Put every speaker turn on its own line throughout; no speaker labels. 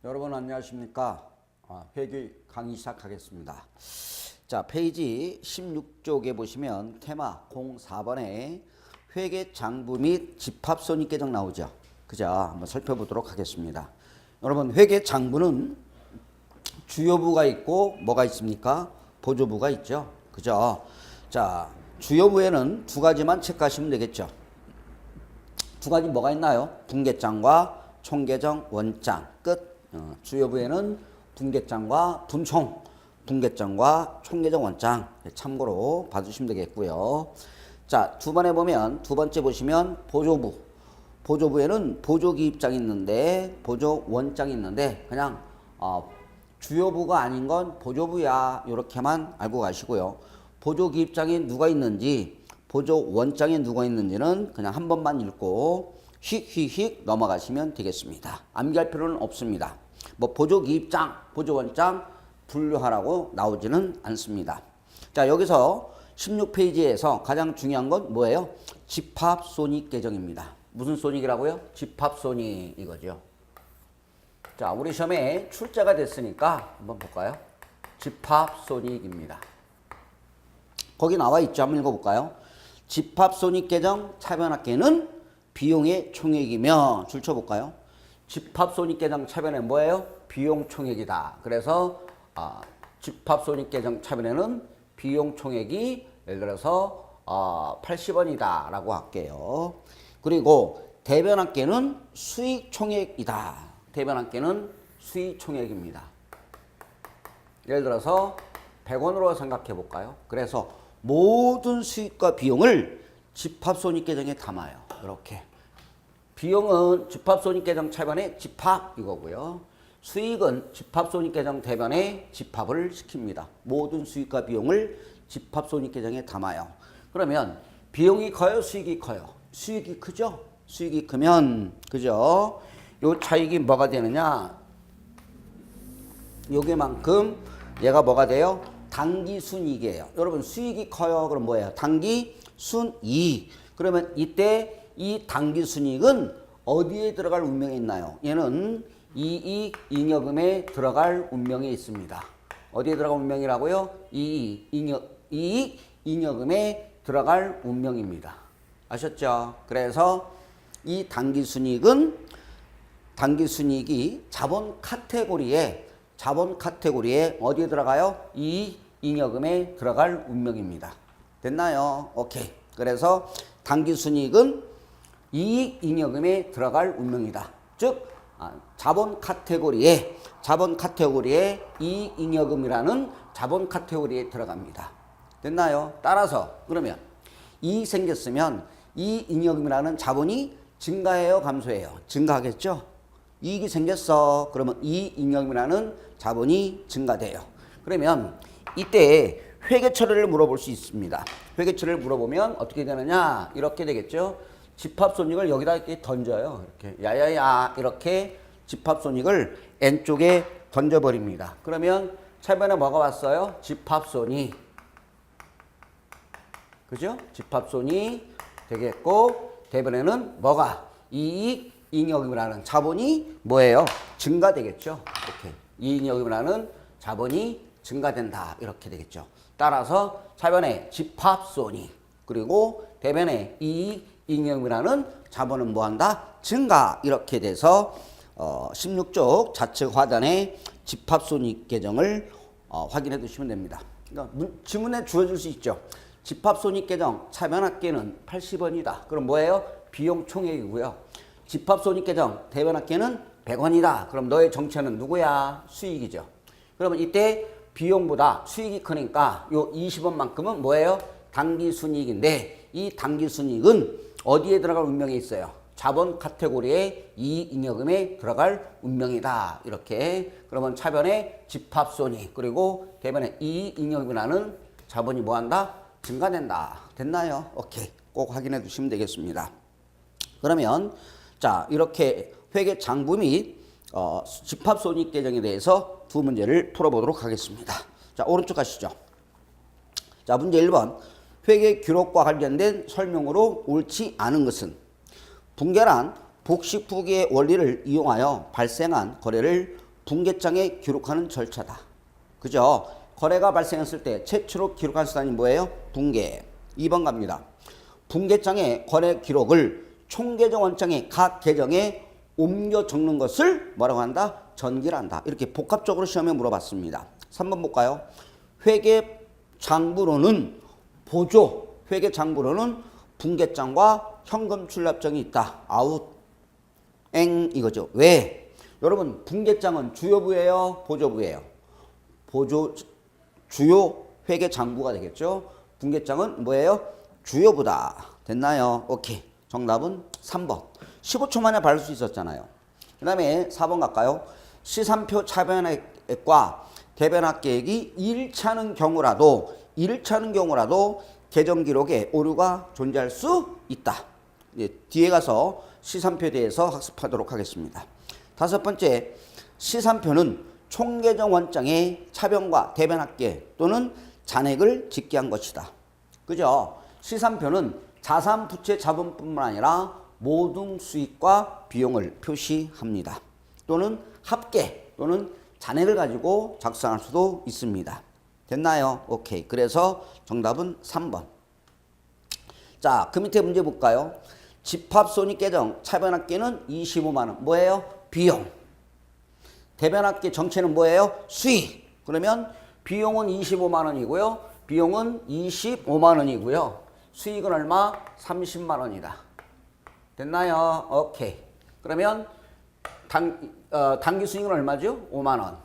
여러분 안녕하십니까? 회계 강의 시작하겠습니다. 자, 페이지 16쪽에 보시면 테마 04번에 회계 장부 및 집합 손익 계정 나오죠. 그죠? 한번 살펴보도록 하겠습니다. 여러분, 회계 장부는 주요부가 있고 뭐가 있습니까? 보조부가 있죠. 그죠? 자, 주요부에는 두 가지만 체크하시면 되겠죠. 두 가지 뭐가 있나요? 분계장과 총계정 원장 끝. 주요부에는 분계장과 분총, 분계장과 총계정 원장 참고로 봐주시면 되겠고요. 자, 두 번에 보면 두 번째 보시면 보조부. 보조부에는 보조기입장이 있는데 보조 원장이 있는데 그냥 주요부가 아닌 건 보조부야 이렇게만 알고 가시고요. 보조기입장에 누가 있는지 보조 원장에 누가 있는지는 그냥 한 번만 읽고 휙휙휙 넘어가시면 되겠습니다. 암기할 필요는 없습니다. 뭐 보조기입장, 보조원장 분류하라고 나오지는 않습니다. 자, 여기서 16페이지에서 가장 중요한 건 뭐예요? 집합손익계정입니다. 무슨 손익이라고요? 집합손익 이거죠. 자, 우리 시험에 출제가 됐으니까 한번 볼까요? 집합손익입니다. 거기 나와 있죠. 한번 읽어볼까요? 집합손익계정 차변합계는 비용의 총액이며 줄 쳐볼까요? 집합손익계정 차변에 뭐예요? 비용 총액이다. 그래서 집합손익계정 차변에는 비용 총액이 예를 들어서 80원이다 라고 할게요. 그리고 대변합계는 수익 총액이다. 대변합계는 수익 총액입니다. 예를 들어서 100원으로 생각해 볼까요? 그래서 모든 수익과 비용을 집합손익계정에 담아요. 이렇게. 비용은 집합손익계정 차변에 집합 이거고요. 수익은 집합손익계정 대변에 집합을 시킵니다. 모든 수익과 비용을 집합손익계정에 담아요. 그러면 비용이 커요? 수익이 커요? 수익이 크죠? 수익이 크면 그죠? 요 차익이 뭐가 되느냐? 요게만큼 얘가 뭐가 돼요? 당기순이익이에요. 여러분 수익이 커요. 그럼 뭐예요? 당기순이익. 그러면 이때 이 당기순이익은 어디에 들어갈 운명이 있나요? 얘는 이익 잉여금에 들어갈 운명이 있습니다. 어디에 들어갈 운명이라고요? 이익 잉여금에 들어갈 운명입니다. 아셨죠? 그래서 이 당기순이익이 자본 카테고리에 어디에 들어가요? 이익 잉여금에 들어갈 운명입니다. 됐나요? 오케이. 그래서 당기순이익은 이익 잉여금에 들어갈 운명이다. 즉 자본 카테고리에 이익 잉여금이라는 자본 카테고리에 들어갑니다. 됐나요? 따라서 그러면 이익 생겼으면 이익 잉여금이라는 자본이 증가해요, 감소해요? 증가하겠죠? 이익이 생겼어. 그러면 이익 잉여금이라는 자본이 증가돼요. 그러면 이때 회계 처리를 물어볼 수 있습니다. 회계 처리를 물어보면 어떻게 되느냐? 이렇게 되겠죠. 집합손익을 여기다 이렇게 던져요. 이렇게 야야야 이렇게 집합손익을 N쪽에 던져버립니다. 그러면 차변에 뭐가 왔어요? 집합손익. 그죠? 집합손익 되겠고 대변에는 뭐가? 이익 잉여금이라는 자본이 뭐예요? 증가되겠죠. 이렇게 이익 잉여금이라는 자본이 증가된다. 이렇게 되겠죠. 따라서 차변에 집합손익 그리고 대변에 이익 잉여금이라는 자본은 뭐한다? 증가. 이렇게 돼서 16쪽 좌측 하단에 집합손익 계정을 확인해 두시면 됩니다. 그러니까 지문에 주어질 수 있죠. 집합손익 계정 차변합계는 80원이다. 그럼 뭐예요? 비용 총액이고요. 집합손익 계정 대변합계는 100원이다. 그럼 너의 정체는 누구야? 수익이죠. 그러면 이때 비용보다 수익이 크니까 요 20원만큼은 뭐예요? 당기순이익인데 이 당기순이익은 어디에 들어갈 운명이 있어요? 자본 카테고리에 이익 잉여금에 들어갈 운명이다. 이렇게. 그러면 차변에 집합손익 그리고 대변에 이익 잉여금이라는 자본이 뭐한다? 증가된다. 됐나요? 오케이. 꼭 확인해 두시면 되겠습니다. 그러면 자, 이렇게 회계 장부 및 집합손익 계정에 대해서 두 문제를 풀어보도록 하겠습니다. 자, 오른쪽 가시죠. 자, 문제 1번. 회계 기록과 관련된 설명으로 옳지 않은 것은 분계란 복식후기의 원리를 이용하여 발생한 거래를 분계장에 기록하는 절차다. 그죠? 거래가 발생했을 때 최초로 기록할 수단이 뭐예요? 분계. 2번 갑니다. 분계장의 거래 기록을 총계정 원장의 각 계정에 옮겨 적는 것을 뭐라고 한다? 전기를 한다. 이렇게 복합적으로 시험에 물어봤습니다. 3번 볼까요? 회계장부로는 보조, 회계장부로는 분계장과 현금 출납정이 있다. 아웃. 엥 이거죠. 왜? 여러분 분계장은 주요부예요? 보조부예요? 주요 회계장부가 되겠죠. 분계장은 뭐예요? 주요부다. 됐나요? 오케이. 정답은 3번. 15초 만에 받을 수 있었잖아요. 그 다음에 4번 갈까요? 시산표 차변액과 대변학 계획이 일치하는 경우라도 계정 기록에 오류가 존재할 수 있다. 뒤에 가서 시산표에 대해서 학습하도록 하겠습니다. 5번째, 시산표는 총계정 원장의 차변과 대변학계 또는 잔액을 집계한 것이다. 그죠? 시산표는 자산, 부채, 자본뿐만 아니라 모든 수익과 비용을 표시합니다. 또는 합계 또는 잔액을 가지고 작성할 수도 있습니다. 됐나요? 오케이. 그래서 정답은 3번. 자, 그 밑에 문제 볼까요? 집합손익계정 차변학계는 25만 원. 뭐예요? 비용. 대변학계 정체는 뭐예요? 수익. 그러면 비용은 25만 원이고요. 비용은 25만 원이고요. 수익은 얼마? 30만 원이다. 됐나요? 오케이. 그러면 당기 수익은 얼마죠? 5만 원.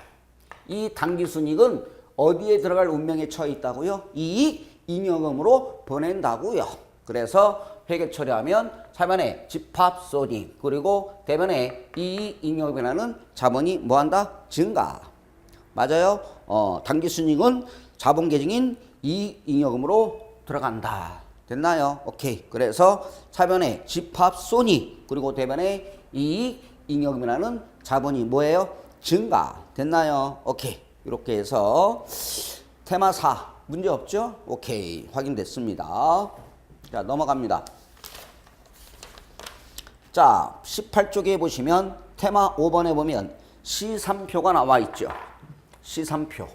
이 당기 수익은 어디에 들어갈 운명에 처해 있다고요? 이익 잉여금으로 보낸다고요. 그래서 회계 처리하면 차변에 집합손익 그리고 대변에 이익 잉여금이라는 자본이 뭐한다? 증가. 맞아요? 당기 수익은 자본 계정인 이익 잉여금으로 들어간다. 됐나요? 오케이. 그래서 차변에 집합손익 그리고 대변에 이익 잉여금이라는 자본이 뭐예요? 증가. 됐나요? 오케이. 이렇게 해서 테마 4 문제 없죠? 오케이. 확인됐습니다. 자, 넘어갑니다. 자, 18쪽에 보시면 테마 5번에 보면 시산표가 나와 있죠. 시산표.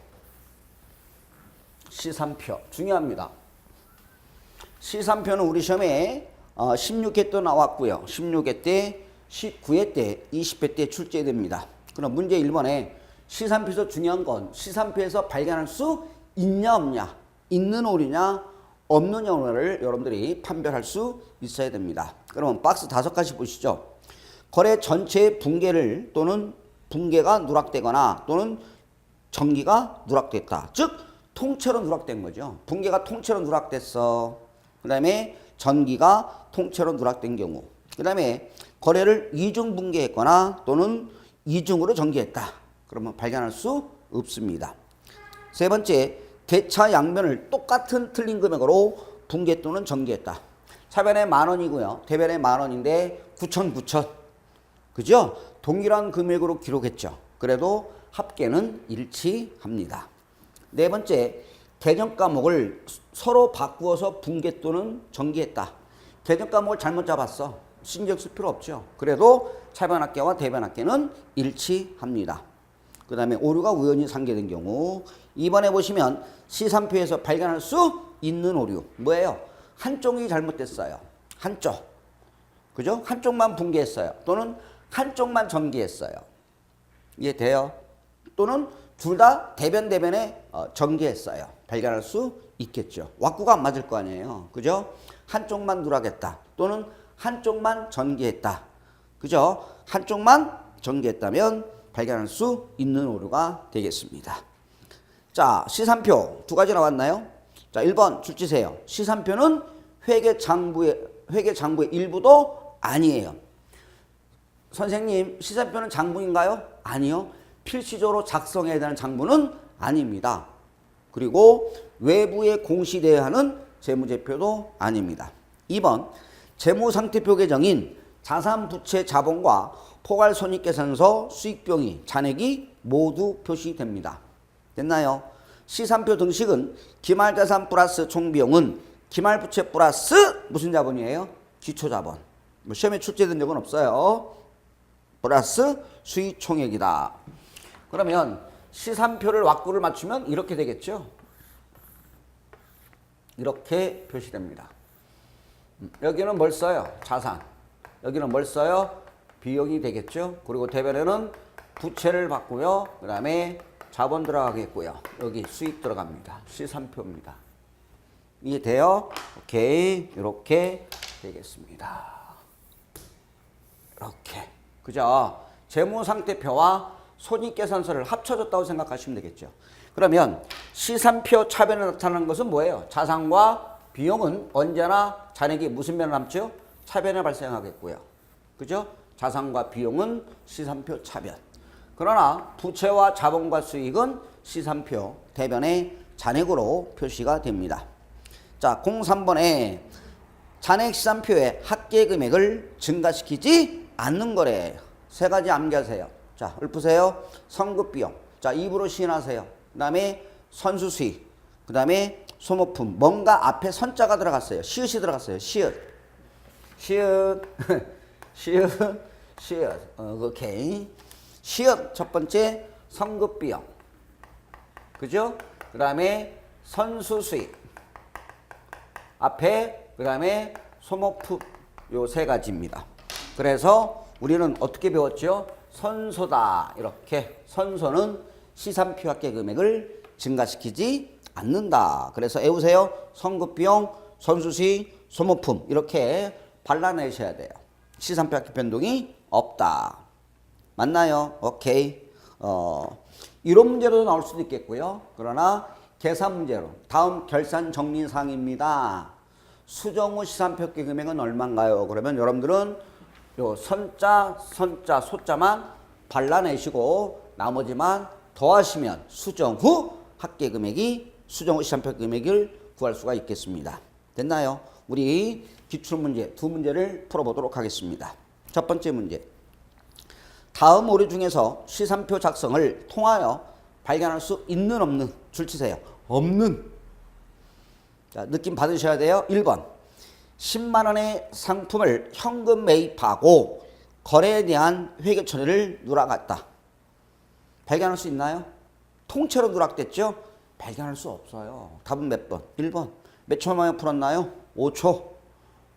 시산표. 중요합니다. 시산표는 우리 시험에 16회 때 나왔고요. 16회 때, 19회 때, 20회 때 출제됩니다. 그럼 문제 1번에 시산표에서 중요한 건 시산표에서 발견할 수 있냐 없냐, 있는 오류냐 없는 오류를 여러분들이 판별할 수 있어야 됩니다. 그러면 박스 5가지 보시죠. 거래 전체의 붕괴를 또는 붕괴가 누락되거나 또는 전기가 누락됐다. 즉 통째로 누락된 거죠. 붕괴가 통째로 누락됐어. 그 다음에 전기가 통째로 누락된 경우. 그 다음에 거래를 이중 붕괴했거나 또는 이중으로 전기했다. 그러면 발견할 수 없습니다. 세 번째, 대차 양면을 똑같은 틀린 금액으로 붕괴 또는 전기했다. 차변에 10,000원이고요. 대변에 10,000원인데 9,000. 그죠? 동일한 금액으로 기록했죠. 그래도 합계는 일치합니다. 네 번째, 계정 과목을 서로 바꾸어서 붕괴 또는 전기했다. 계정 과목을 잘못 잡았어. 신경 쓸 필요 없죠. 그래도 차변학계와 대변학계는 일치합니다. 그 다음에 오류가 우연히 상계된 경우. 2번에 보시면 시산표에서 발견할 수 있는 오류. 뭐예요? 한쪽이 잘못됐어요. 한쪽. 그죠? 한쪽만 붕괴했어요. 또는 한쪽만 전기했어요. 이해돼요? 또는 둘 다 대변에 전기했어요. 발견할 수 있겠죠. 왁구가 안 맞을 거 아니에요. 그죠? 한쪽만 누락했다. 또는 한쪽만 전기했다. 그죠? 한쪽만 전기했다면 발견할 수 있는 오류가 되겠습니다. 자, 시산표 2가지 나왔나요? 자, 1번 줄 치세요. 시산표는 회계장부의 일부도 아니에요. 선생님, 시산표는 장부인가요? 아니요. 필수적으로 작성해야 되는 장부는 아닙니다. 그리고 외부에 공시되어야 하는 재무제표도 아닙니다. 2번, 재무상태표 계정인 자산, 부채, 자본과 포괄손익계산서, 수익병이, 잔액이 모두 표시됩니다. 됐나요? 시산표 등식은 기말자산 플러스 총비용은 기말부채 플러스 무슨 자본이에요? 기초자본. 시험에 출제된 적은 없어요. 플러스 수익총액이다. 그러면 시산표를 왁구를 맞추면 이렇게 되겠죠. 이렇게 표시됩니다. 여기는 뭘 써요? 자산. 여기는 뭘 써요? 비용이 되겠죠. 그리고 대변에는 부채를 받고요. 그 다음에 자본 들어가겠고요. 여기 수익 들어갑니다. 시산표입니다. 이해돼요? 오케이. 이렇게 되겠습니다. 이렇게. 그죠? 재무상태표와 손익계산서를 합쳐줬다고 생각하시면 되겠죠. 그러면 시산표 차변에 나타나는 것은 뭐예요? 자산과 비용은 언제나 잔액이 무슨 면에 남죠? 차변에 발생하겠고요. 그죠? 자산과 비용은 시산표 차변. 그러나 부채와 자본과 수익은 시산표 대변의 잔액으로 표시가 됩니다. 자, 03번에 잔액 시산표의 합계 금액을 증가시키지 않는 거래. 세 가지 암기하세요. 자, 읊으세요. 선급비용. 자, 입으로 시인하세요. 그 다음에 선수수익. 그 다음에 소모품. 뭔가 앞에 선자가 들어갔어요. 시읒이 들어갔어요. 시읒. 시읒. 시읒. 시읒. 오케이. 시읒. 첫 번째 선급비용. 그죠? 그 다음에 선수수익. 앞에 그 다음에 소모품. 요 세 가지입니다. 그래서 우리는 어떻게 배웠죠? 선소다. 이렇게 선소는 시산표 합계 금액을 증가시키지 않는다. 그래서 외우세요. 선급비용, 선수수익, 소모품 이렇게 발라내셔야 돼요. 시산표 합계 변동이 없다. 맞나요? 오케이. 이런 문제도 나올 수도 있겠고요. 그러나 계산 문제로 다음 결산 정리사항입니다. 수정 후 시산표 합계 금액은 얼마인가요? 그러면 여러분들은 요 선자, 소자만 발라내시고 나머지만 더하시면 수정 후 합계 금액이 수정 후 시산표 금액을 구할 수가 있겠습니다. 됐나요? 우리 기출문제 두 문제를 풀어보도록 하겠습니다. 첫 번째 문제. 다음 오류 중에서 시산표 작성을 통하여 발견할 수 있는 없는 줄 치세요. 없는. 자, 느낌 받으셔야 돼요. 1번. 10만 원의 상품을 현금 매입하고 거래에 대한 회계 처리를 누락했다. 발견할 수 있나요? 통째로 누락됐죠? 발견할 수 없어요. 답은 몇 번? 1번. 몇 초 만에 풀었나요? 5초.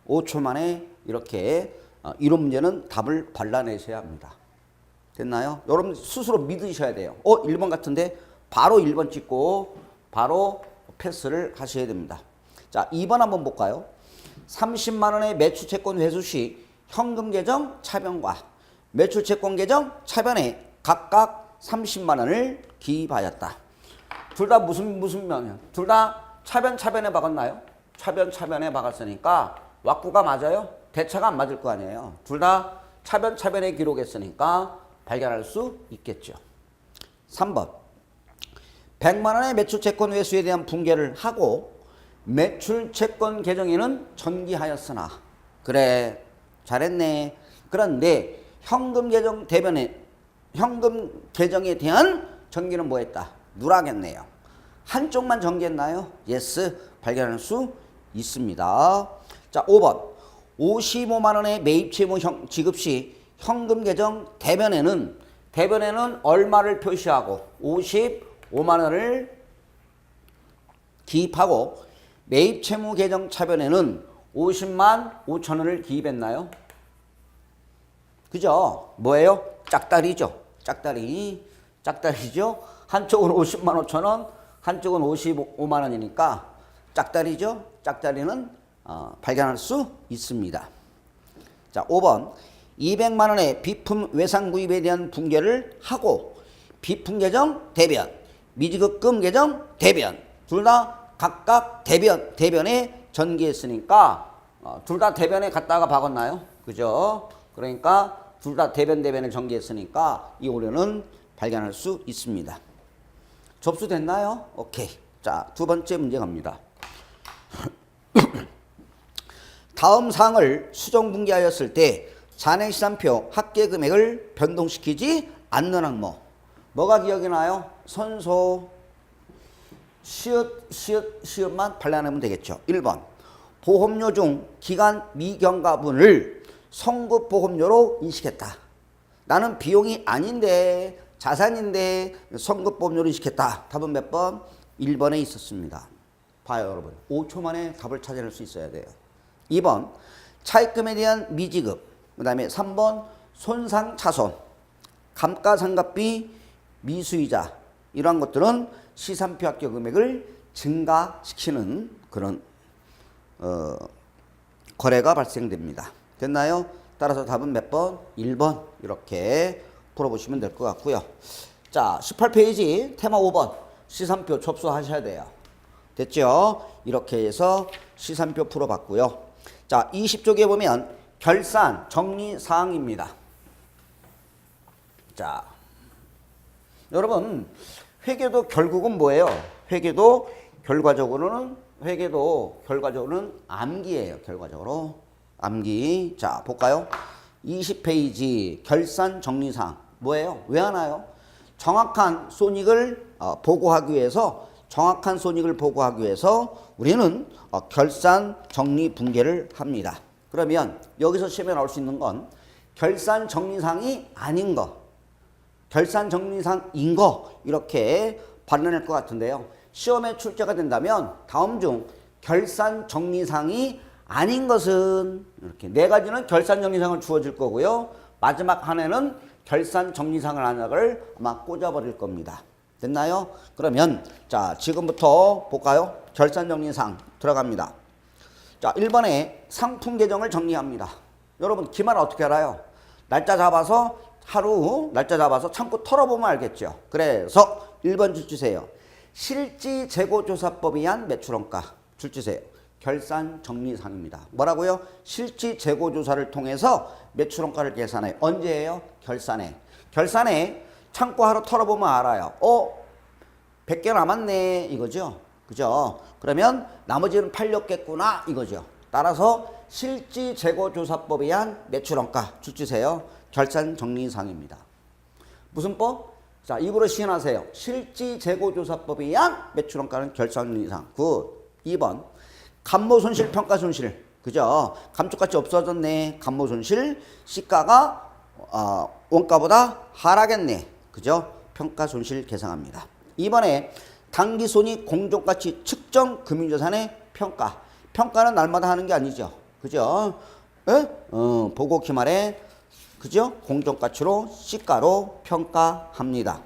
5초 만에 이렇게 이런 문제는 답을 발라내셔야 합니다. 됐나요? 여러분 스스로 믿으셔야 돼요. 1번 같은데 바로 1번 찍고 바로 패스를 하셔야 됩니다. 자, 2번 한번 볼까요? 30만 원의 매출채권 회수 시 현금 계정 차변과 매출채권 계정 차변에 각각 30만 원을 기입하였다. 둘 다 무슨 면이야? 둘 다 차변에 박았나요? 차변에 박았으니까 왁구가 맞아요? 대차가 안 맞을 거 아니에요. 둘 다 차변에 기록했으니까 발견할 수 있겠죠. 3번. 100만 원의 매출채권 회수에 대한 분개를 하고 매출채권 계정에는 전기하였으나 그래 잘했네. 그런데 현금 계정 대변에 현금 계정에 대한 전기는 뭐했다? 누락했네요. 한쪽만 전기했나요? 예스. 발견할 수 있습니다. 자, 5번. 55만 원의 매입 채무 지급 시 현금 계정 대변에는 얼마를 표시하고 55만 원을 기입하고 매입 채무 계정 차변에는 50만 5천 원을 기입했나요? 그죠? 뭐예요? 짝다리죠. 짝다리죠. 한쪽은 50만 5천 원, 한쪽은 55만 원이니까 짝다리죠. 짝다리는 발견할 수 있습니다. 자, 5번. 200만 원의 비품 외상 구입에 대한 분개를 하고 비품 계정 대변, 미지급금 계정 대변 둘 다 각각 대변에 전기했으니까 둘 다 대변에 갔다가 박았나요? 그죠? 그러니까 둘 다 대변에 전기했으니까 이 오류는 발견할 수 있습니다. 접수됐나요? 오케이. 자, 두 번째 문제 갑니다. 다음 사항을 수정 분개하였을 때 잔액시산표 합계 금액을 변동시키지 않는 항목. 뭐가 기억이 나요? 선소. 시읒만 발라내면 되겠죠. 1번. 보험료 중 기간 미경과분을 성급보험료로 인식했다. 나는 비용이 아닌데 자산인데 선급보험료를 인식했다. 답은 몇 번? 1번에 있었습니다. 봐요, 여러분. 5초 만에 답을 찾아낼 수 있어야 돼요. 2번, 차입금에 대한 미지급. 그 다음에 3번, 손상차손, 감가상각비, 미수이자. 이러한 것들은 시산표 합계 금액을 증가시키는 그런 거래가 발생됩니다. 됐나요? 따라서 답은 몇 번? 1번. 이렇게 풀어보시면 될 것 같고요. 자, 18페이지 테마 5번 시산표 접수하셔야 돼요. 됐죠? 이렇게 해서 시산표 풀어봤고요. 자, 20쪽에 보면 결산 정리사항입니다. 자, 여러분 회계도 결국은 뭐예요? 회계도 결과적으로는 암기예요. 결과적으로 암기. 자, 볼까요? 20페이지 결산 정리사항 뭐예요? 왜 하나요? 정확한 손익을 보고하기 위해서 우리는 결산 정리 분계를 합니다. 그러면 여기서 시험에 나올 수 있는 건 결산 정리사항이 아닌 거, 결산 정리사항인 거 이렇게 발견할 것 같은데요. 시험에 출제가 된다면 다음 중 결산 정리사항이 아닌 것은 이렇게 네 가지는 결산 정리사항을 주어질 거고요. 마지막 한 해는 결산 정리사항을 하나를 아마 꽂아버릴 겁니다. 됐나요? 그러면 자, 지금부터 볼까요? 결산 정리사항 들어갑니다. 자, 1번에 상품 계정을 정리합니다. 여러분 기말 어떻게 알아요? 날짜 잡아서 창고 털어보면 알겠죠. 그래서 1번 줄 주세요. 실지재고조사법에 의한 매출원가 줄 주세요. 결산 정리사항입니다. 뭐라고요? 실지재고조사를 통해서 매출원가를 계산해요. 언제예요? 결산에 창고 하루 털어보면 알아요. 100개 남았네 이거죠. 그죠? 그러면 나머지는 팔렸겠구나 이거죠. 따라서 실지재고조사법에 의한 매출원가 줄 주세요. 결산 정리사항입니다. 무슨 법? 자, 입으로 시인하세요. 실지재고조사법에 의한 매출원가는 결산 정리사항. 굿. 2번 감모손실 평가손실. 그죠? 감쪽같이 없어졌네. 감모손실. 시가가 원가보다 하락했네. 그죠? 평가손실 계산합니다. 이번에 당기손익 공정가치 측정 금융자산의 평가. 평가는 날마다 하는 게 아니죠. 그죠? 보고 기말에 그죠? 공정가치로 시가로 평가합니다.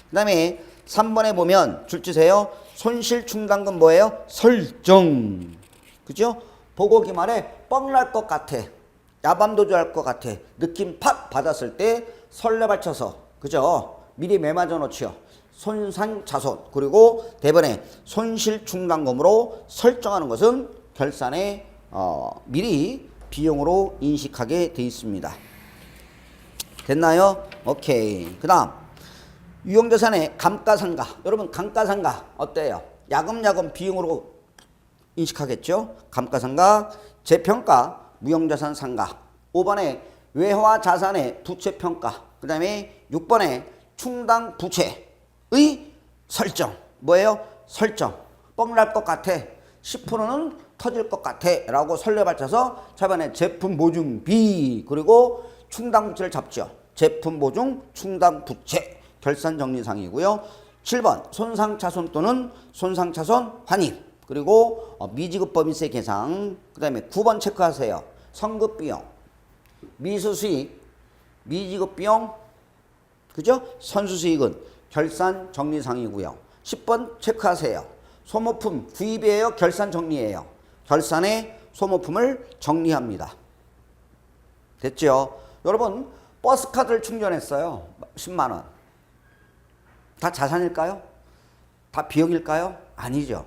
그 다음에 3번에 보면 줄 주세요. 손실충당금 뭐예요? 설정. 그죠? 보고 기말에 뻥날 것 같아. 야밤도주할 것 같아. 느낌 팍 받았을 때 설레발쳐서 그죠? 미리 매맞아 놓지요. 손상차손 그리고 대번에 손실충당금으로 설정하는 것은 결산에 미리 비용으로 인식하게 돼 있습니다. 됐나요? 오케이. 그 다음 유형자산의 감가상가. 여러분 감가상가 어때요? 야금야금 비용으로 인식하겠죠? 감가상가, 재평가, 무형자산 상가. 5번에 외화자산의 부채평가. 그 다음에 6번에 충당 부채의 설정. 뭐예요? 설정. 뻥날 것 같아. 10%는 터질 것 같아 라고 설레발쳐서 차반에 제품 보증 비 그리고 충당 부채를 잡죠. 제품 보증 충당 부채 결산 정리상이고요. 7번 손상차손 또는 손상차손 환입 그리고 미지급법인세 계상. 그 다음에 9번 체크하세요. 선급비용, 미수수익, 미지급비용, 그죠? 선수수익은 결산 정리상이고요. 10번 체크하세요. 소모품 구입이에요? 결산 정리예요? 결산에 소모품을 정리합니다. 됐죠? 여러분 버스카드를 충전했어요. 10만원. 다 자산일까요? 다 비용일까요? 아니죠.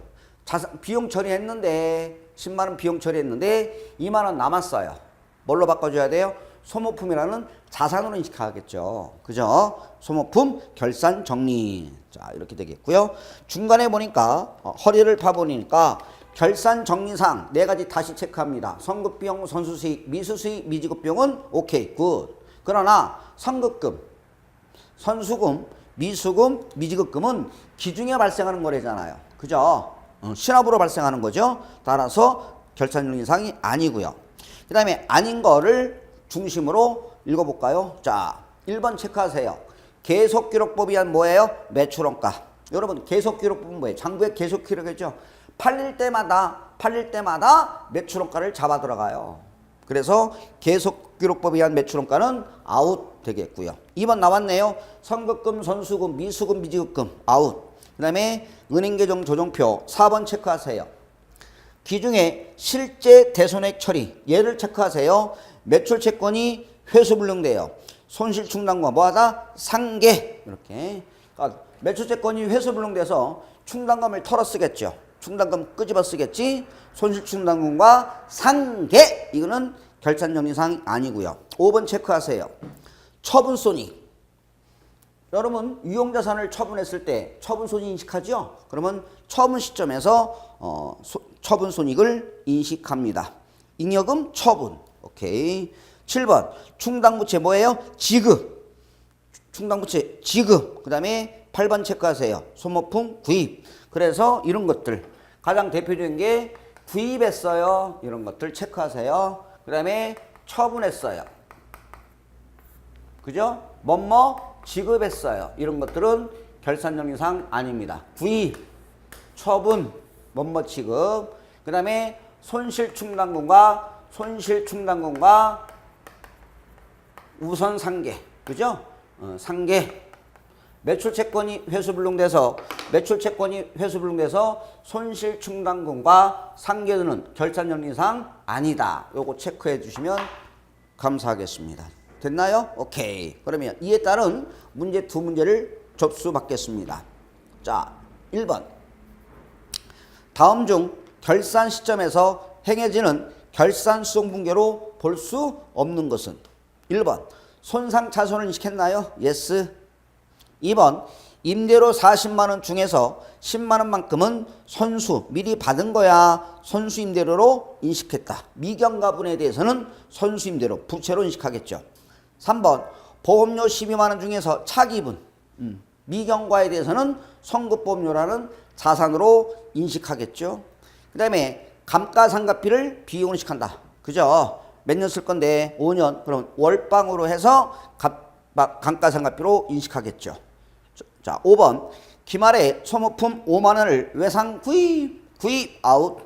비용 처리했는데 10만원 비용 처리했는데 2만원 남았어요. 뭘로 바꿔줘야 돼요? 소모품이라는 자산으로 인식하겠죠. 그죠? 소모품 결산 정리. 자, 이렇게 되겠고요. 중간에 보니까 허리를 파보니까 결산 정리상 4가지 다시 체크합니다. 선급비용, 선수수익, 미수수익, 미지급비용은 오케이, 굿. 그러나 선급금, 선수금, 미수금, 미지급금은 기중에 발생하는 거래잖아요. 그죠? 시납으로 발생하는 거죠. 따라서 결산 정리상이 아니고요. 그 다음에 아닌 거를 중심으로 읽어볼까요? 자, 1번 체크하세요. 계속기록법이 한 뭐예요? 매출원가. 여러분 계속기록법은 뭐예요? 장부의 계속기록이죠. 팔릴 때마다 매출원가를 잡아 들어가요. 그래서 계속기록법에 의한 매출원가는 아웃 되겠고요. 2번 나왔네요. 선급금, 선수금, 미수금, 미지급금 아웃. 그 다음에 은행계정 조정표 4번 체크하세요. 기중에 실제 대손액 처리 얘를 체크하세요. 매출채권이 회수불능돼요. 손실충당과 뭐하다? 상계. 이렇게 그러니까 매출채권이 회수불능돼서 충당금을 털어 쓰겠죠. 충당금 끄집어 쓰겠지. 손실충당금과 상계 이거는 결산정리사항이 아니고요. 5번 체크하세요. 처분손익. 여러분 유용자산을 처분했을 때 처분손익 인식하죠? 그러면 처분 시점에서 처분손익을 인식합니다. 잉여금 처분. 오케이. 7번 충당부채 뭐예요? 지급. 충당부채 지급. 그 다음에 8번 체크하세요. 소모품 구입. 그래서 이런 것들 가장 대표적인 게 구입했어요. 이런 것들 체크하세요. 그 다음에 처분했어요. 그죠? 뭐뭐 지급했어요. 이런 것들은 결산정리사항 아닙니다. 구입, 처분, 뭐뭐 지급. 그 다음에 손실충당금과 우선 상계. 그죠? 상계. 매출채권이 회수불능돼서 손실충당금과 상계는 결산정리사항 아니다. 요거 체크해 주시면 감사하겠습니다. 됐나요? 오케이. 그러면 이에 따른 문제 두 문제를 접수받겠습니다. 자, 1번. 다음 중 결산 시점에서 행해지는 결산 수송분계로 볼 수 없는 것은 1번. 손상차손을 인식했나요? 예스. 2번. 임대료 40만 원 중에서 10만 원만큼은 선수 미리 받은 거야. 선수 임대료로 인식했다. 미경가분에 대해서는 선수 임대료 부채로 인식하겠죠. 3번. 보험료 12만 원 중에서 차기분 미경과에 대해서는 선급보험료라는 자산으로 인식하겠죠. 그 다음에 감가상각비를 비용으로 인식한다. 그죠? 몇 년 쓸 건데 5년. 그럼 월방으로 해서 감가상각비로 인식하겠죠. 자, 5번. 기말에 소모품 5만 원을 외상 구입 아웃.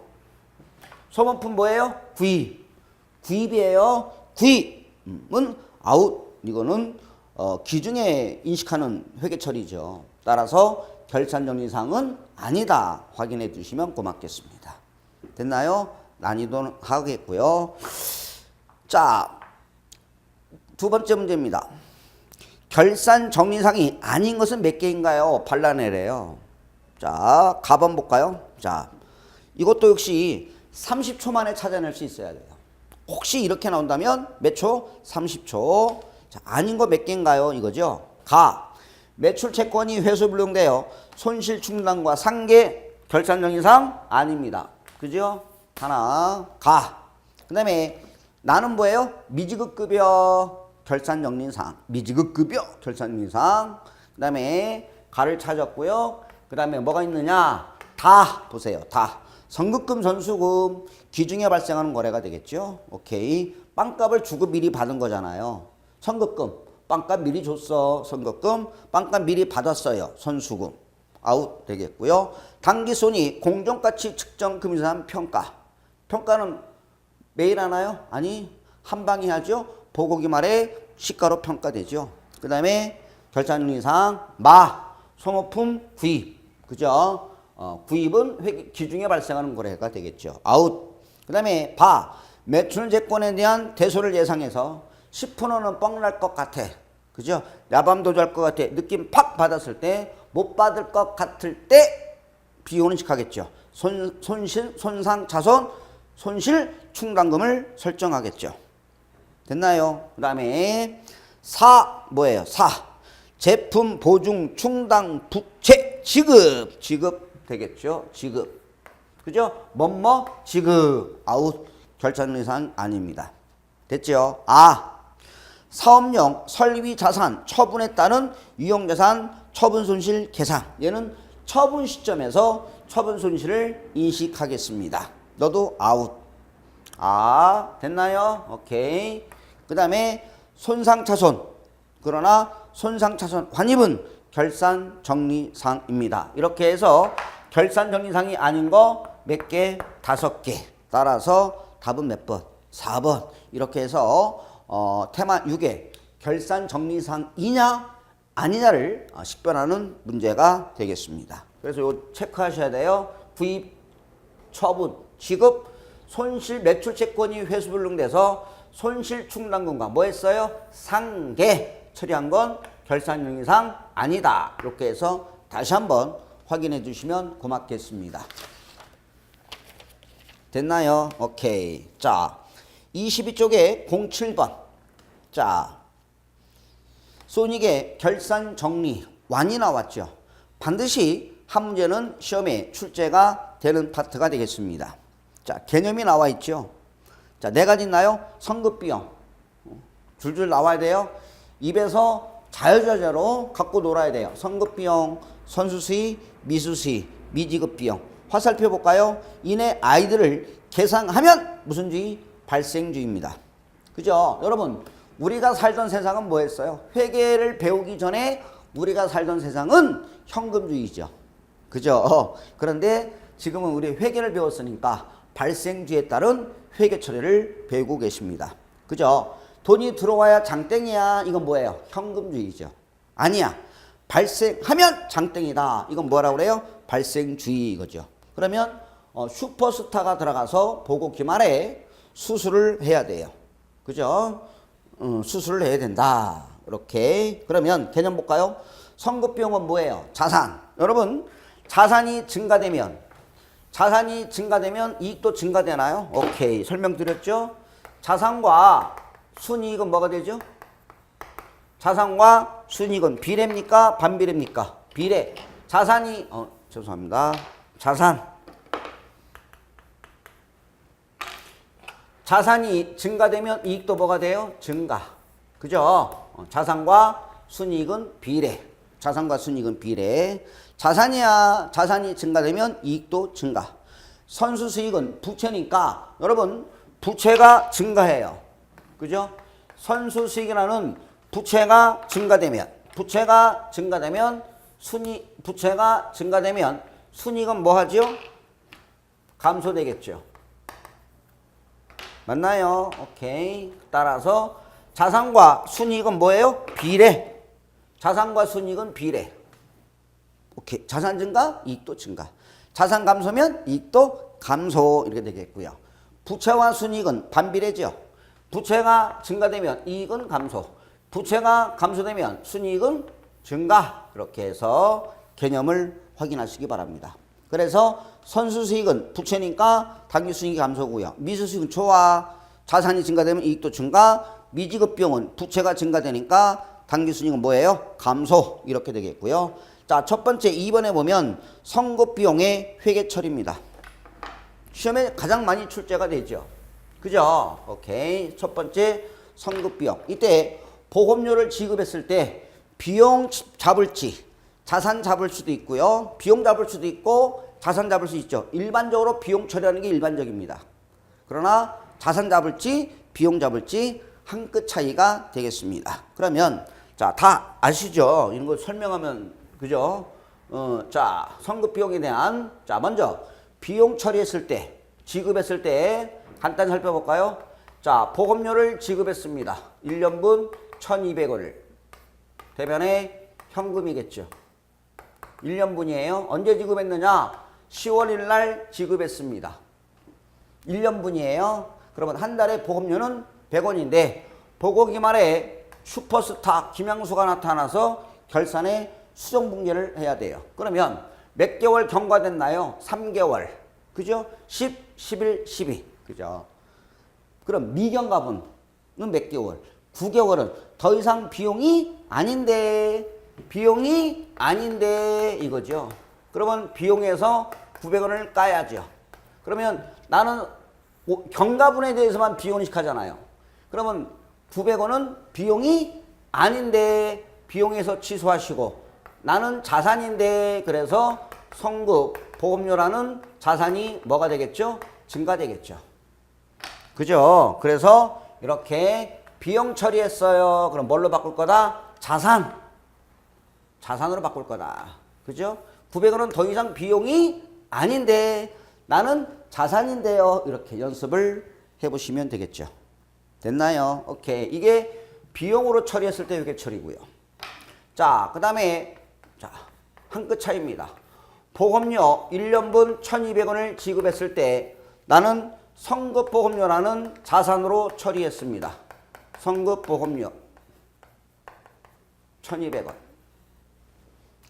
소모품 뭐예요? 구입이에요. 구입은 아웃. 이거는 기중에 인식하는 회계처리죠. 따라서 결산정리사항은 아니다. 확인해 주시면 고맙겠습니다. 됐나요? 난이도는 하겠고요. 자, 두 번째 문제입니다. 결산정리사항이 아닌 것은 몇 개인가요? 발라내래요. 자, 가번 볼까요? 자, 이것도 역시 30초 만에 찾아낼 수 있어야 돼요. 혹시 이렇게 나온다면 몇 초? 30초. 자, 아닌 거 몇 개인가요? 이거죠. 가. 매출채권이 회수불능돼요. 손실충당과 상계 결산정리사항 아닙니다. 그죠? 하나. 가. 그 다음에 나는 뭐예요? 미지급급여 결산정리사항. 미지급급여 결산정리사항. 그 다음에 가를 찾았고요. 그 다음에 뭐가 있느냐? 다 보세요. 다. 선급금, 선수금 기중에 발생하는 거래가 되겠죠. 오케이. 빵값을 주고 미리 받은 거잖아요. 선급금, 빵값 미리 줬어. 선급금, 빵값 미리 받았어요. 선수금. 아웃 되겠고요. 당기손이 공정가치 측정 금융산 평가. 평가는 매일 하나요? 아니, 한 방에 하죠. 보고기 말에 시가로 평가되죠. 그 다음에 결산정리사항 소모품 구입. 그죠? 구입은 기중에 발생하는 거래가 되겠죠. 아웃. 그 다음에 매출채권에 대한 대손을 예상해서 10%는 뻥날 것 같아. 그죠? 야밤도주할 것 같아. 느낌 팍 받았을 때 못 받을 것 같을 때 비용을 인식하겠죠. 손상차손 손실충당금을 설정하겠죠. 됐나요? 그 다음에 뭐예요? 제품 보증 충당 부채 지급 되겠죠. 지급. 그죠? 지급. 아웃. 결산정리사항 아닙니다. 됐죠? 사업용 설비 자산 처분에 따른 유용자산 처분 손실 계산. 얘는 처분 시점에서 처분 손실을 인식하겠습니다. 너도 아웃. 됐나요? 오케이. 그 다음에 손상차손. 그러나 손상차손 환입은 결산정리상입니다. 이렇게 해서 결산정리상이 아닌 거 몇 개? 5개. 따라서 답은 몇 번? 4번. 이렇게 해서 테마 6에 결산정리상이냐 아니냐를 식별하는 문제가 되겠습니다. 그래서 요 체크하셔야 돼요. 구입, 처분, 지급, 손실 매출채권이 회수불능돼서 손실충당금과 뭐 했어요? 상계 처리한 건 결산정리상 아니다. 이렇게 해서 다시 한번 확인해 주시면 고맙겠습니다. 됐나요? 오케이. 자, 22쪽에 07번. 자, 손익의 결산정리 완이 나왔죠. 반드시 한 문제는 시험에 출제가 되는 파트가 되겠습니다. 자, 개념이 나와 있죠. 자, 네 가지 있나요? 성급비용. 줄줄 나와야 돼요. 입에서 자유자재로 갖고 놀아야 돼요. 성급비용, 선수수익, 미수수익, 미지급비용. 화살표 볼까요? 이내 아이들을 계상하면 무슨 주의? 발생주의입니다. 그죠? 여러분, 우리가 살던 세상은 뭐였어요? 회계를 배우기 전에 우리가 살던 세상은 현금주의죠. 그죠? 그런데 지금은 우리 회계를 배웠으니까 발생주의에 따른 회계 처리를 배우고 계십니다. 그죠? 돈이 들어와야 장땡이야. 이건 뭐예요? 현금주의죠. 아니야. 발생하면 장땡이다. 이건 뭐라고 그래요? 발생주의 이거죠. 그러면 슈퍼스타가 들어가서 보고 기말에 수술을 해야 돼요. 그죠? 수술을 해야 된다. 이렇게. 그러면 개념 볼까요? 성급비용은 뭐예요? 자산. 여러분, 자산이 증가되면 이익도 증가되나요? 오케이. 설명드렸죠? 자산과 순이익은 뭐가 되죠? 자산과 순이익은 비례입니까? 반비례입니까? 비례. 자산이 죄송합니다. 자산이 증가되면 이익도 뭐가 돼요? 증가. 그죠? 자산과 순이익은 비례. 자산이 증가되면 이익도 증가. 선수수익은 부채니까 여러분 부채가 증가해요. 그죠? 선수수익이라는 부채가 증가되면 순이익은 뭐 하죠? 감소되겠죠. 맞나요? 오케이. 따라서 자산과 순이익은 뭐예요? 비례. 오케이. 자산 증가, 이익도 증가. 자산 감소면 이익도 감소 이렇게 되겠고요. 부채와 순이익은 반비례죠. 부채가 증가되면 이익은 감소. 부채가 감소되면 순이익은 증가. 이렇게 해서 개념을 확인하시기 바랍니다. 그래서 선수수익은 부채니까 당기순이익이 감소고요. 미수수익은 초과. 자산이 증가되면 이익도 증가. 미지급비용은 부채가 증가되니까 당기순이익은 뭐예요? 감소. 이렇게 되겠고요. 자, 첫 번째 2번에 보면 성급비용의 회계처리입니다. 시험에 가장 많이 출제가 되죠. 그죠? 오케이. 첫 번째 성급비용. 이때 보험료를 지급했을 때 비용 잡을지 자산 잡을 수도 있고요. 비용 잡을 수도 있고 자산 잡을 수 있죠. 일반적으로 비용 처리하는 게 일반적입니다. 그러나 자산 잡을지 비용 잡을지 한 끗 차이가 되겠습니다. 그러면 자, 다 아시죠? 이런 거 설명하면 그죠? 자, 성급비용에 대한 먼저 비용 처리했을 때 지급했을 때 간단히 살펴볼까요? 자, 보험료를 지급했습니다. 1년분 1,200원을 대변에 현금이겠죠. 1년분이에요. 언제 지급했느냐? 10월 1일 날 지급했습니다. 1년분이에요. 그러면 한 달에 보험료는 100원인데 보고 기말에 슈퍼스타 김양수가 나타나서 결산에 수정분계를 해야 돼요. 그러면 몇 개월 경과됐나요? 3개월. 그죠? 10, 11, 12. 그죠? 그럼 미경과분은 몇 개월? 9개월은 더 이상 비용이 아닌데 이거죠. 그러면 비용에서 900원을 까야죠. 그러면 나는 경과분에 대해서만 비용인식 하잖아요. 그러면 900원은 비용이 아닌데 비용에서 취소하시고 나는 자산인데 그래서 성급 보험료라는 자산이 뭐가 되겠죠? 증가되겠죠. 그죠? 그래서 이렇게 비용 처리했어요. 그럼 뭘로 바꿀 거다? 자산. 자산으로 바꿀 거다. 그죠? 900원은 더 이상 비용이 아닌데 나는 자산인데요. 이렇게 연습을 해보시면 되겠죠. 됐나요? 오케이. 이게 비용으로 처리했을 때 이게 처리고요. 자, 그 다음에 자, 한 끗 차이입니다. 보험료 1년분 1200원을 지급했을 때 나는 성급보험료라는 자산으로 처리했습니다. 성급보험료 1200원.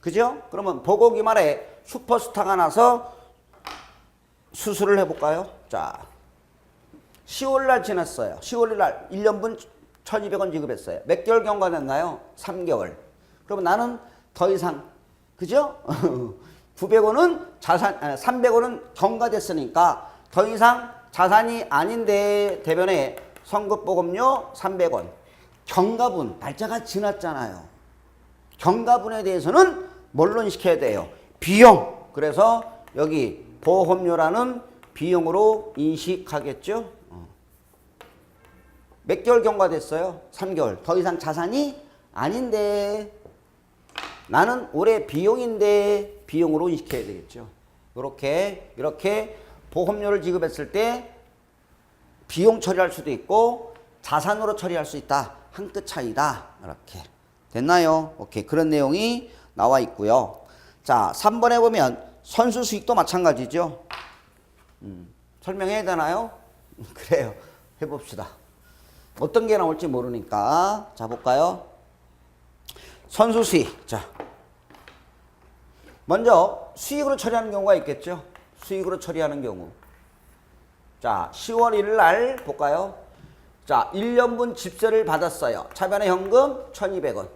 그죠? 그러면 보고 기말에 슈퍼스타가 나서 수술을 해볼까요? 자, 10월날 지났어요. 10월날 1년분 1200원 지급했어요. 몇 개월 경과됐나요? 3개월. 그러면 나는 더 이상, 그죠? 900원은 자산, 300원은 경과됐으니까 더 이상 자산이 아닌데 대변에 성급보험료 300원. 경과분, 날짜가 지났잖아요. 경과분에 대해서는 뭘로 인식해야 돼요? 비용. 그래서 여기 보험료라는 비용으로 인식하겠죠? 몇 개월 경과됐어요? 3개월. 더 이상 자산이 아닌데 나는 올해 비용인데 비용으로 인식해야 되겠죠. 이렇게 보험료를 지급했을 때 비용 처리할 수도 있고 자산으로 처리할 수 있다. 한 끗 차이다. 이렇게. 됐나요? 오케이. 그런 내용이 나와 있고요. 자, 3번에 보면 선수 수익도 마찬가지죠. 설명해야 되나요? 그래요. 해봅시다. 어떤 게 나올지 모르니까. 자, 볼까요? 선수 수익. 자, 먼저 수익으로 처리하는 경우가 있겠죠. 수익으로 처리하는 경우. 자, 10월 1일 날 볼까요? 자, 1년분 집세를 받았어요. 차변의 현금 1200원.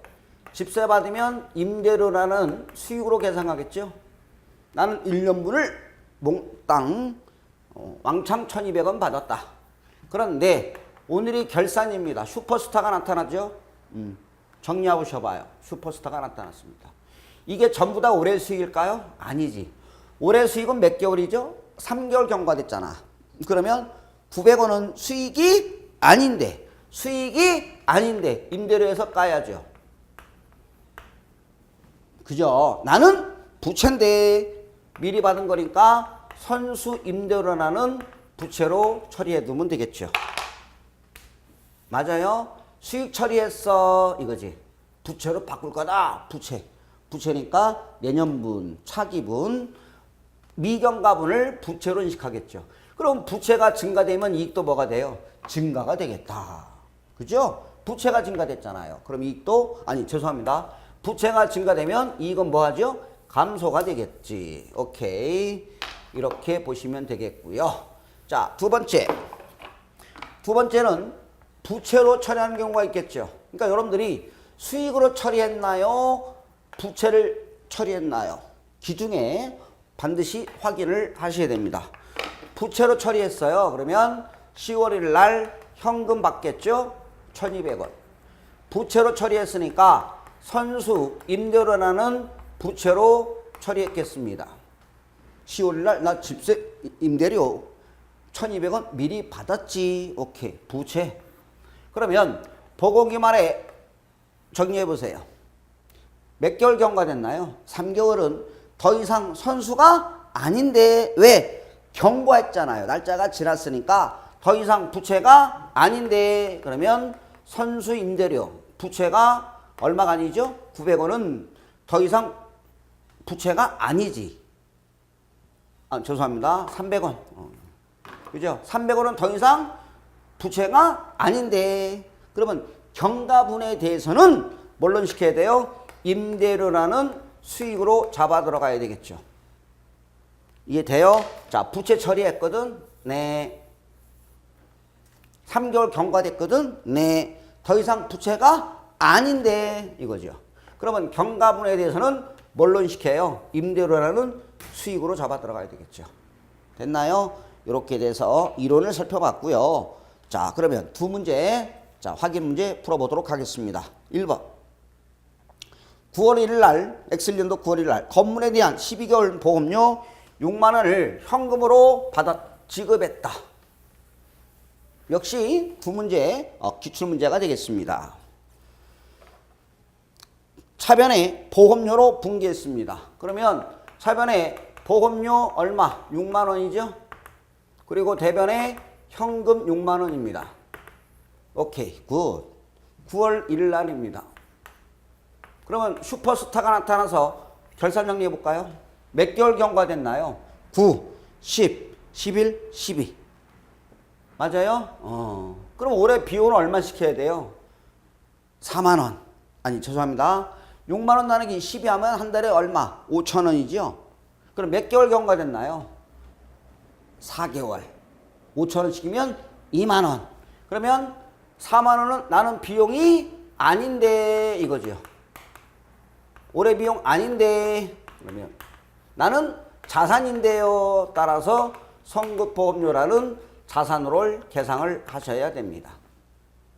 집세 받으면 임대료라는 수익으로 계산하겠죠. 나는 1년분을 몽땅 왕창 1200원 받았다. 그런데 오늘이 결산입니다. 슈퍼스타가 나타나죠. 정리하고 쉬어봐요. 슈퍼스타가 나타났습니다. 이게 전부 다 올해 수익일까요? 아니지. 올해 수익은 몇 개월이죠? 3개월 경과됐잖아. 그러면 900원은 수익이 아닌데 임대료에서 까야죠. 그죠? 나는 부채인데 미리 받은 거니까 선수 임대료라는 부채로 처리해 두면 되겠죠. 맞아요? 수익 처리했어 이거지. 부채로 바꿀 거다. 부채니까 내년분, 차기분, 미경과분을 부채로 인식하겠죠. 그럼 부채가 증가되면 이익도 뭐가 돼요? 증가가 되겠다. 그죠? 부채가 증가됐잖아요. 그럼 이익도, 아니 죄송합니다. 부채가 증가되면 이익은 뭐 하죠? 감소가 되겠지. 오케이. 이렇게 보시면 되겠고요. 자, 두 번째는 부채로 처리하는 경우가 있겠죠. 그러니까 여러분들이 수익으로 처리했나요? 부채를 처리했나요? 기중에 반드시 확인을 하셔야 됩니다. 부채로 처리했어요. 그러면 10월 1일 날 현금 받겠죠? 1200원. 부채로 처리했으니까 선수 임대료라는 부채로 처리했겠습니다. 10월 1일 날 나 집세 임대료 1200원 미리 받았지. 오케이. 부채. 그러면 보고 기말에 정리해 보세요. 몇 개월 경과됐나요? 3개월은 더 이상 선수가 아닌데 왜? 경과했잖아요. 날짜가 지났으니까 더 이상 부채가 아닌데 그러면 선수 임대료 부채가 얼마가 아니죠? 900원은 더 이상 부채가 아니지. 죄송합니다. 300원. 그죠? 300원은 더 이상 부채가 아닌데 그러면 경과분에 대해서는 뭘로 시켜야 돼요? 임대료라는 수익으로 잡아 들어가야 되겠죠. 이해돼요? 자, 부채 처리했거든? 네. 3개월 경과됐거든? 네. 더 이상 부채가 아닌데 이거죠. 그러면 경과분에 대해서는 뭘로 인식해요? 임대료라는 수익으로 잡아 들어가야 되겠죠. 됐나요? 이렇게 돼서 이론을 살펴봤고요. 자, 그러면 두 문제, 자, 확인 문제 풀어보도록 하겠습니다. 1번. 9월 1일 날, X년도 9월 1일 날 건물에 대한 12개월 보험료 6만 원을 현금으로 지급했다. 역시 두 문제 기출문제가 되겠습니다. 차변에 보험료로 분기했습니다. 그러면 차변에 보험료 얼마? 6만 원이죠? 그리고 대변에 현금 6만 원입니다. 오케이, 굿. 9월 1일 날입니다. 그러면 슈퍼스타가 나타나서 결산 정리해 볼까요? 몇 개월 경과됐나요? 9, 10, 11, 12. 맞아요? 그럼 올해 비용은 얼마 시켜야 돼요? 4만 원. 아니, 죄송합니다. 6만 원 나누기 12 하면 한 달에 얼마? 5천 원이죠? 그럼 몇 개월 경과됐나요? 4개월. 5천 원 시키면 2만 원. 그러면 4만 원은 나는 비용이 아닌데 이거죠. 올해 비용 아닌데 그러면 나는 자산인데요. 따라서 성급보험료라는 자산으로 계상을 하셔야 됩니다.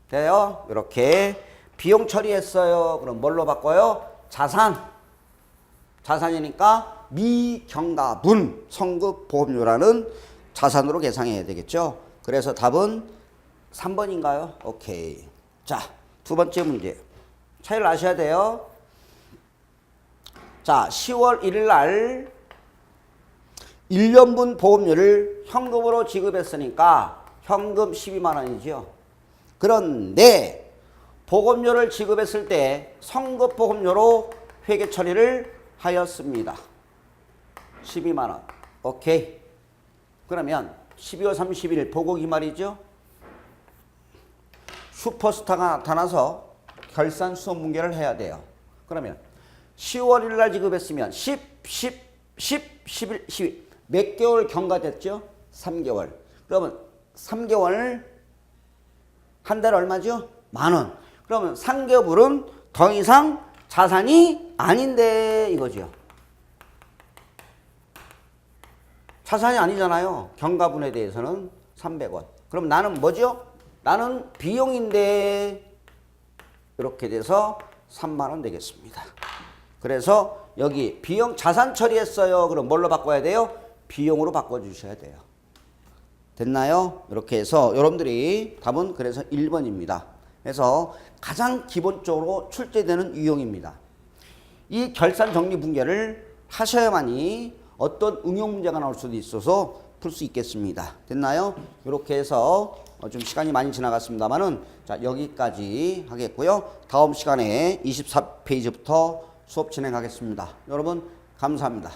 돼요? 이렇게 비용 처리했어요. 그럼 뭘로 바꿔요? 자산. 자산이니까 미경가분 성급보험료라는 자산으로 계상해야 되겠죠. 그래서 답은 3번인가요? 오케이. 자, 두 번째 문제. 차이를 아셔야 돼요. 자, 10월 1일 날 1년분 보험료를 현금으로 지급했으니까 현금 12만 원이죠. 그런데 보험료를 지급했을 때 성급보험료로 회계 처리를 하였습니다. 12만 원. 오케이. 그러면 12월 30일 보고기 말이죠. 슈퍼스타가 나타나서 결산 수업 문제를 해야 돼요. 그러면 10월 1일 날 지급했으면 10, 11, 12 몇 개월 경과됐죠? 3개월. 그러면 3개월 한 달에 얼마죠? 만 원. 그러면 3개월은 더 이상 자산이 아닌데 이거죠. 자산이 아니잖아요. 경과분에 대해서는 300원. 그럼 나는 뭐죠? 나는 비용인데 이렇게 돼서 3만 원 되겠습니다. 그래서 여기 비용 자산 처리했어요. 그럼 뭘로 바꿔야 돼요? 비용으로 바꿔주셔야 돼요. 됐나요? 이렇게 해서 여러분들이 답은 그래서 1번입니다. 그래서 가장 기본적으로 출제되는 유형입니다. 이 결산 정리 분계를 하셔야만이 어떤 응용 문제가 나올 수도 있어서 풀 수 있겠습니다. 됐나요? 이렇게 해서 좀 시간이 많이 지나갔습니다만은 자, 여기까지 하겠고요. 다음 시간에 24페이지부터 수업 진행하겠습니다. 여러분 감사합니다.